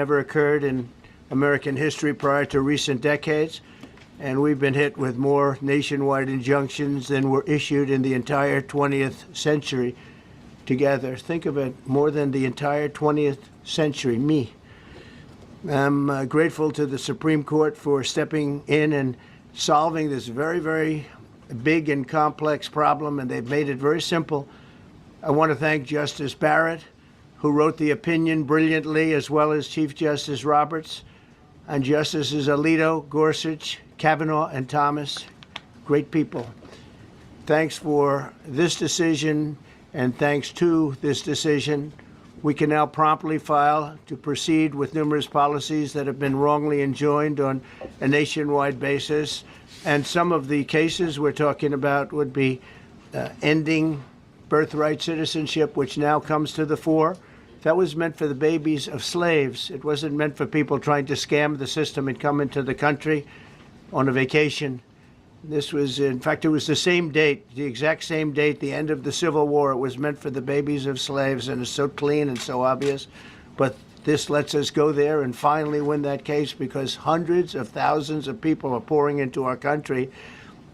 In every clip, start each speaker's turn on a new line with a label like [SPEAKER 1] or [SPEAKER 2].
[SPEAKER 1] never occurred in American history prior to recent decades, and we've been hit with more nationwide injunctions than were issued in the entire 20th century together. Think of it, more than the entire 20th century, me. I'm grateful to the Supreme Court for stepping in and solving this very, very big and complex problem, and they've made it very simple. I want to thank Justice Barrett, who wrote the opinion brilliantly, as well as Chief Justice Roberts, and Justices Alito, Gorsuch, Kavanaugh, and Thomas. Great people. Thanks for this decision, and thanks to this decision, we can now promptly file to proceed with numerous policies that have been wrongly enjoined on a nationwide basis. And some of the cases we're talking about would be ending birthright citizenship, which now comes to the fore. That was meant for the babies of slaves. It wasn't meant for people trying to scam the system and come into the country on a vacation. This was, in fact, it was the same date, the exact same date, the end of the Civil War. It was meant for the babies of slaves, and it's so clean and so obvious. But this lets us go there and finally win that case, because hundreds of thousands of people are pouring into our country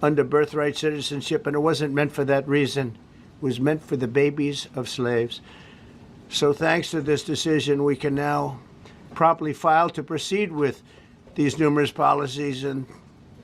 [SPEAKER 1] under birthright citizenship, and it wasn't meant for that reason. It was meant for the babies of slaves. So thanks to this decision, we can now promptly file to proceed with these numerous policies and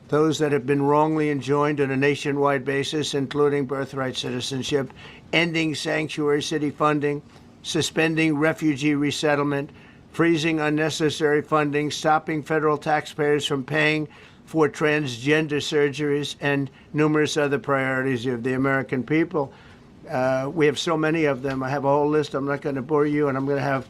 [SPEAKER 1] those that have been wrongly enjoined on a nationwide basis, including birthright citizenship, ending sanctuary city funding, suspending refugee resettlement, freezing unnecessary funding, stopping federal taxpayers from paying for transgender surgeries, and numerous other priorities of the American people. We have so many of them. I have a whole list. I'm not going to bore you, and I'm going to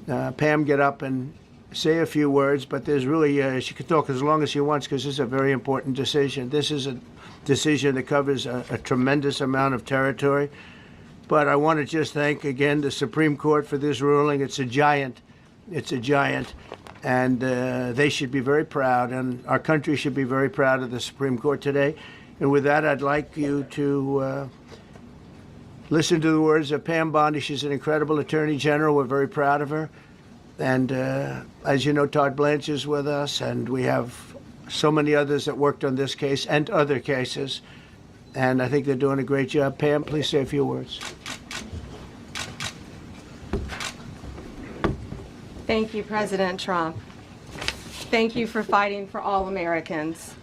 [SPEAKER 1] have Pam get up and say a few words, but there's really, she can talk as long as she wants, because this is a very important decision. This is a decision that covers a tremendous amount of territory. But I want to just thank again the Supreme Court for this ruling. It's a giant. It's a giant. And they should be very proud, and our country should be very proud of the Supreme Court today. And with that, I'd like you to listen to the words of Pam Bondi. She's an incredible Attorney General. We're very proud of her. And as you know, Todd Blanche is with us, and we have so many others that worked on this case and other cases. And I think they're doing a great job. Pam, please say a few words.
[SPEAKER 2] Thank you, President Trump. Thank you for fighting for all Americans.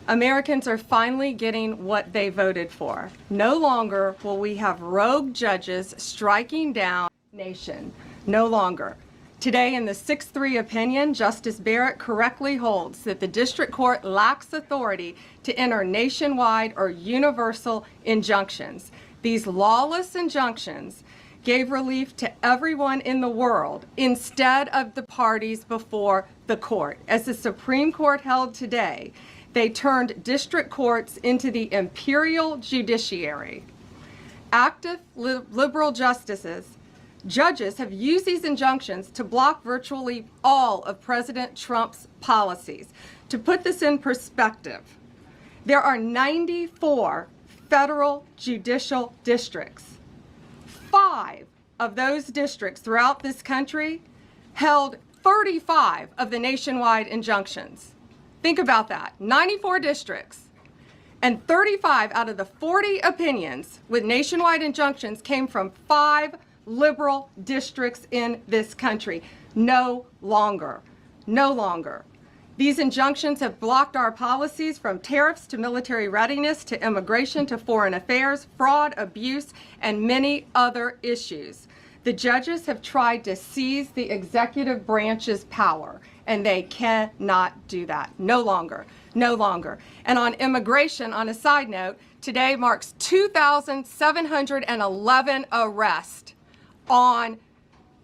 [SPEAKER 2] Americans are finally getting what they voted for. No longer will we have rogue judges striking down the nation. No longer. Today, in the 6-3 opinion, Justice Barrett correctly holds that the district court lacks authority to enter nationwide or universal injunctions. These lawless injunctions gave relief to everyone in the world instead of the parties before the court. As the Supreme Court held today, they turned district courts into the imperial judiciary. Active liberal judges have used these injunctions to block virtually all of President Trump's policies. To put this in perspective, there are 94 federal judicial districts. 5 of those districts throughout this country held 35 of the nationwide injunctions. Think about that, 94 districts. And 35 out of the 40 opinions with nationwide injunctions came from 5 liberal districts in this country. No longer. No longer. These injunctions have blocked our policies, from tariffs to military readiness to immigration to foreign affairs, fraud, abuse, and many other issues. The judges have tried to seize the executive branch's power, and they cannot do that. No longer. No longer. And on immigration, on a side note, today marks 2,711 arrests on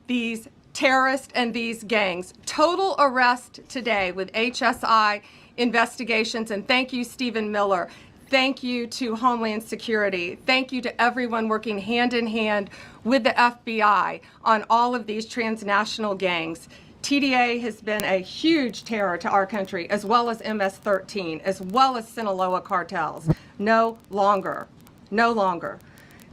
[SPEAKER 2] these terrorists and these gangs. Total arrest today with HSI investigations. And thank you, Stephen Miller. Thank you to Homeland Security. Thank you to everyone working hand in hand with the FBI on all of these transnational gangs. TDA has been a huge terror to our country, as well as MS-13, as well as Sinaloa cartels. No longer. No longer.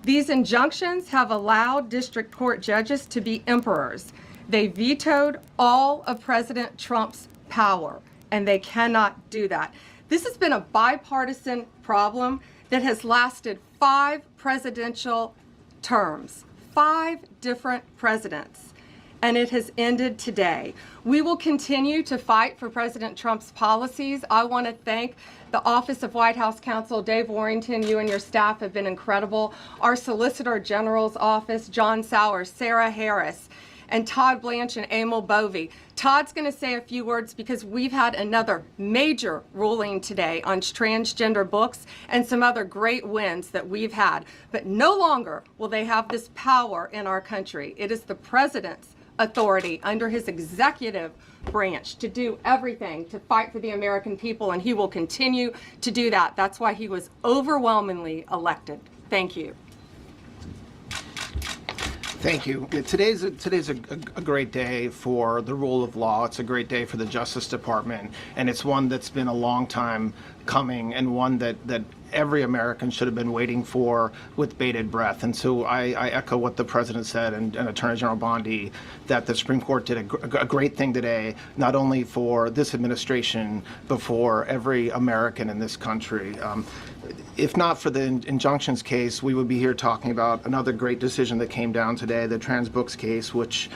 [SPEAKER 2] These injunctions have allowed district court judges to be emperors. They vetoed all of President Trump's power, and they cannot do that. This has been a bipartisan problem that has lasted 5 presidential terms, 5 different presidents, and it has ended today. We will continue to fight for President Trump's policies. I want to thank the Office of White House Counsel, Dave Warrington. You and your staff have been incredible. Our Solicitor General's office, John Sowers, Sarah Harris, and Todd Blanche and Emil Bovey. Todd's going to say a few words because we've had another major ruling today on transgender books and some other great wins that we've had. But no longer will they have this power in our country. It is the president's authority under his executive branch to do everything to fight for the American people, and he will continue to do that. That's why he was overwhelmingly elected. Thank you.
[SPEAKER 3] Thank you. Today's a great day for the rule of law. It's a great day for the Justice Department, and it's one that's been a long time coming, and one that every American should have been waiting for with bated breath. And so I echo what the President said and Attorney General Bondi, that the Supreme Court did a great thing today, not only for this administration, but for every American in this country. If not for the injunctions case, we would be here talking about another great decision that came down today, the trans books case, which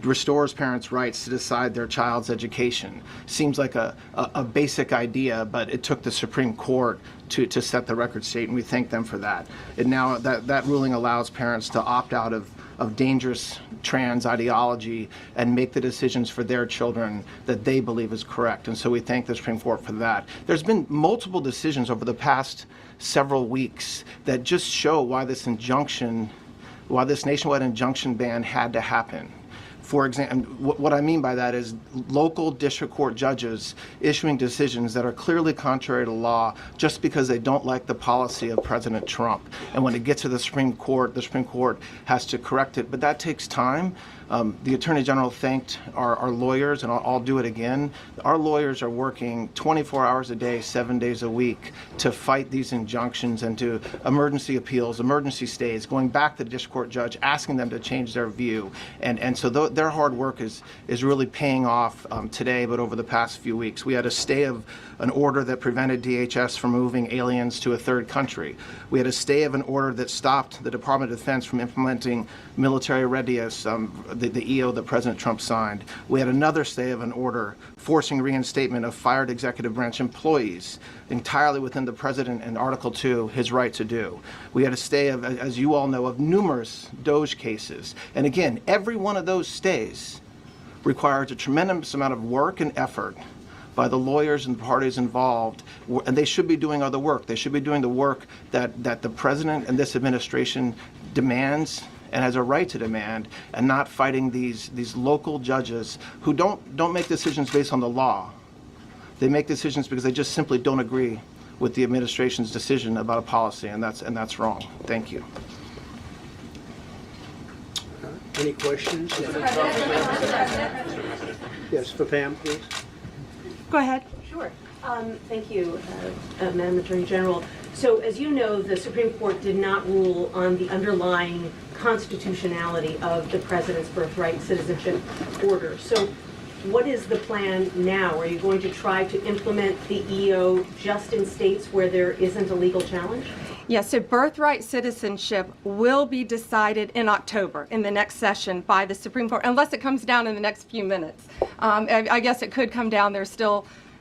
[SPEAKER 3] restores parents' rights to decide their child's education. Seems like a basic idea, but it took the Supreme Court to set the record straight, and we thank them for that. And now that ruling allows parents to opt out of dangerous trans ideology and make the decisions for their children that they believe is correct. And so we thank the Supreme Court for that. There's been multiple decisions over the past several weeks that just show why this nationwide injunction ban had to happen. For example, what I mean by that is local district court judges issuing decisions that are clearly contrary to law just because they don't like the policy of President Trump. And when it gets to the Supreme Court has to correct it. But that takes time. The Attorney General thanked our lawyers, and I'll do it again. Our lawyers are working 24 hours a day, 7 days a week to fight these injunctions and to emergency appeals, emergency stays, going back to the district court judge, asking them to change their view. And so their hard work is really paying off today, but over the past few weeks. We had a stay of an order that prevented DHS from moving aliens to a third country. We had a stay of an order that stopped the Department of Defense from implementing military readiness, the EO that President Trump signed. We had another stay of an order forcing reinstatement of fired executive branch employees entirely within the President and Article 2, his right to do. We had a stay of, as you all know, of numerous DOJ cases. And again, every one of those stays requires a tremendous amount of work and effort by the lawyers and parties involved, and they should be doing other work. They should be doing the work that the President and this administration demands and has a right to demand, and not fighting these local judges who don't make decisions based on the law. They make decisions because they just simply don't agree with the administration's decision about a policy, and that's wrong. Thank you.
[SPEAKER 1] Any questions? Yes, for Pam, please.
[SPEAKER 2] Go ahead.
[SPEAKER 4] Sure. Thank you, Madam Attorney General. So, as you know, the Supreme Court did not rule on the underlying constitutionality of the President's birthright citizenship order. So, what is the plan now? Are you going to try to implement the EO just in states where there isn't a legal challenge?
[SPEAKER 2] Yes, so birthright citizenship will be decided in October in the next session by the Supreme Court, unless it comes down in the next few minutes. I guess it could come down.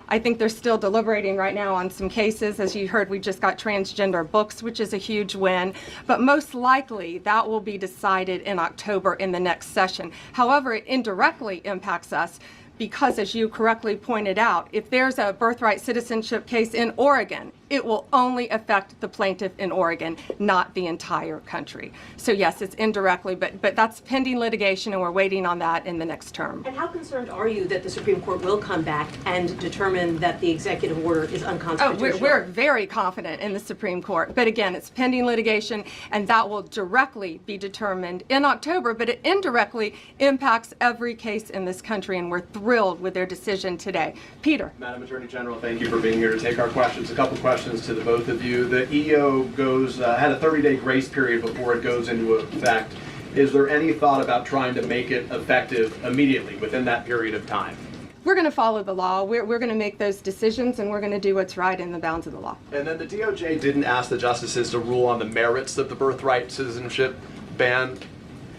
[SPEAKER 2] I think they're still deliberating right now on some cases. As you heard, we just got transgender books, which is a huge win. But most likely, that will be decided in October in the next session. However, it indirectly impacts us because, as you correctly pointed out, if there's a birthright citizenship case in Oregon, it will only affect the plaintiff in Oregon, not the entire country. So yes, it's indirectly, but that's pending litigation, and we're waiting on that in the next term.
[SPEAKER 4] And how concerned are you that the Supreme Court will come back and determine that the executive order is unconstitutional?
[SPEAKER 2] Oh, we're very confident in the Supreme Court. But again, it's pending litigation, and that will directly be determined in October, but it indirectly impacts every case in this country, and we're thrilled with their decision today. Peter.
[SPEAKER 5] Madam Attorney General, thank you for being here to take our questions. A couple questions to the both of you. The EO had a 30-day grace period before it goes into effect. Is there any thought about trying to make it effective immediately within that period of time?
[SPEAKER 2] We're going to follow the law. We're going to make those decisions, and we're going to do what's right in the bounds of the law.
[SPEAKER 5] And then the DOJ didn't ask the justices to rule on the merits of the birthright citizenship ban,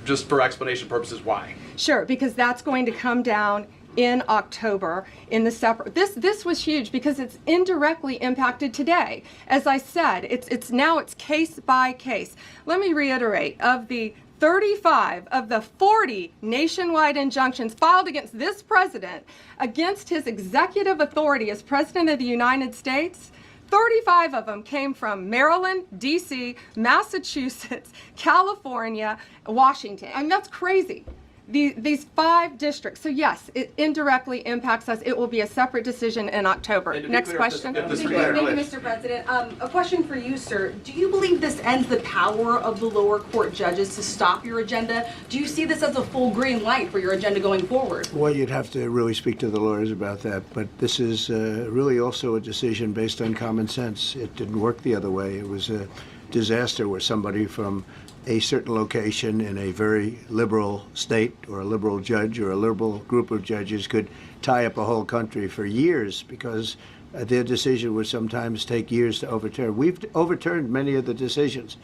[SPEAKER 5] just for explanation purposes, why?
[SPEAKER 2] Sure, because that's going to come down in October in the separate. This was huge because it's indirectly impacted today. As I said, it's case by case. Let me reiterate, of the 35 of the 40 nationwide injunctions filed against this president, against his executive authority as President of the United States, 35 of them came from Maryland, D.C., Massachusetts, California, Washington. I mean, that's crazy. These 5 districts. So yes, it indirectly impacts us. It will be a separate decision in October. Next question.
[SPEAKER 6] Thank you, Mr. President. A question for you, sir. Do you believe this ends the power of the lower court judges to stop your agenda? Do you see this as a full green light for your agenda going forward?
[SPEAKER 1] Well, you'd have to really speak to the lawyers about that, but this is really also a decision based on common sense. It didn't work the other way. It was a disaster where somebody from a certain location in a very liberal state or a liberal judge or a liberal group of judges could tie up a whole country for years because their decision would sometimes take years to overturn. We've overturned many of the decisions,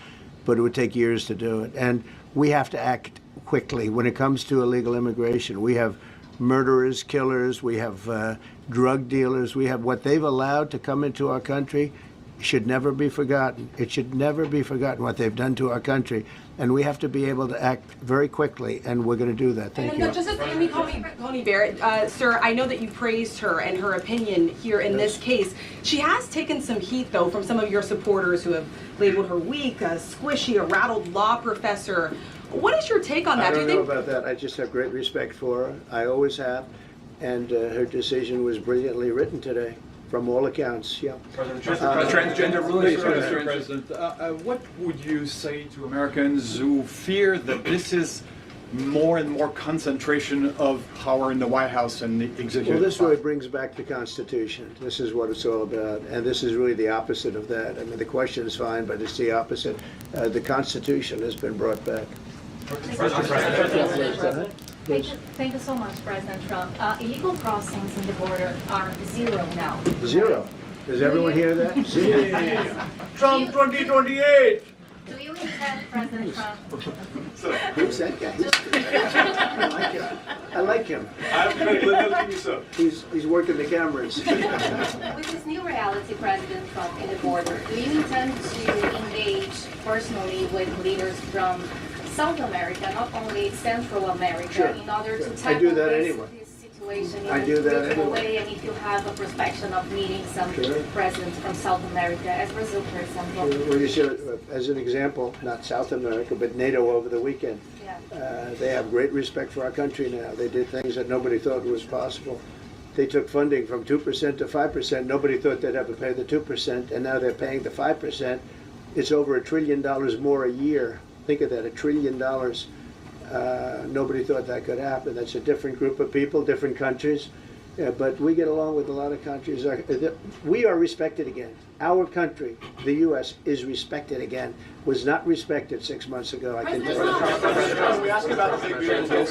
[SPEAKER 1] but it would take years to do it. And we have to act quickly when it comes to illegal immigration. We have murderers, killers, we have drug dealers, we have what they've allowed to come into our country. Should never be forgotten. It should never be forgotten what they've done to our country, and we have to be able to act very quickly, and we're going to do that. Thank you.
[SPEAKER 6] And Justice Amy Coney Barrett, sir, I know that you praised her and her opinion here in this case. She has taken some heat, though, from some of your supporters who have labeled her weak, a squishy, a rattled law professor. What is your take on that?
[SPEAKER 1] I don't know about that. I just have great respect for her. I always have, and her decision was brilliantly written today. From all accounts, yeah.
[SPEAKER 7] Transgender rules, Mr. President. What would you say to Americans who fear that this is more and more concentration of power in the White House and the executive?
[SPEAKER 1] Well, this really brings back the Constitution. This is what it's all about, and this is really the opposite of that. I mean, the question is fine, but it's the opposite. The Constitution has been brought back.
[SPEAKER 8] Thank you so much, President Trump. Illegal crossings in the border are 0 now.
[SPEAKER 1] 0. Does everyone hear that? 0.
[SPEAKER 9] Trump 2028.
[SPEAKER 8] Do you intend, President Trump?
[SPEAKER 1] Who's that guy? I like him. He's working the cameras.
[SPEAKER 8] With this new reality, President Trump, in the border, do you intend to engage personally with leaders from South America, not only Central America,
[SPEAKER 1] Sure.
[SPEAKER 8] in order to
[SPEAKER 1] I
[SPEAKER 8] tackle
[SPEAKER 1] do that anyway.
[SPEAKER 8] this situation in
[SPEAKER 1] I
[SPEAKER 8] a
[SPEAKER 1] do that
[SPEAKER 8] virtual
[SPEAKER 1] anyway.
[SPEAKER 8] way, and if you have a prospection of meeting some
[SPEAKER 1] Sure.
[SPEAKER 8] presidents from South America, as Brazil, for example.
[SPEAKER 1] Well, you should, as an example, not South America, but NATO over the weekend.
[SPEAKER 8] Yeah.
[SPEAKER 1] They have great respect for our country now. They did things that nobody thought was possible. They took funding from 2% to 5%. Nobody thought they'd ever pay the 2%, and now they're paying the 5%. It's over $1 trillion more a year. Think of that, $1 trillion. Nobody thought that could happen. That's a different group of people, different countries. Yeah, but we get along with a lot of countries. We are respected again. Our country, the U.S., is respected again. Was not respected 6 months ago. I can tell you.
[SPEAKER 5] We asked about the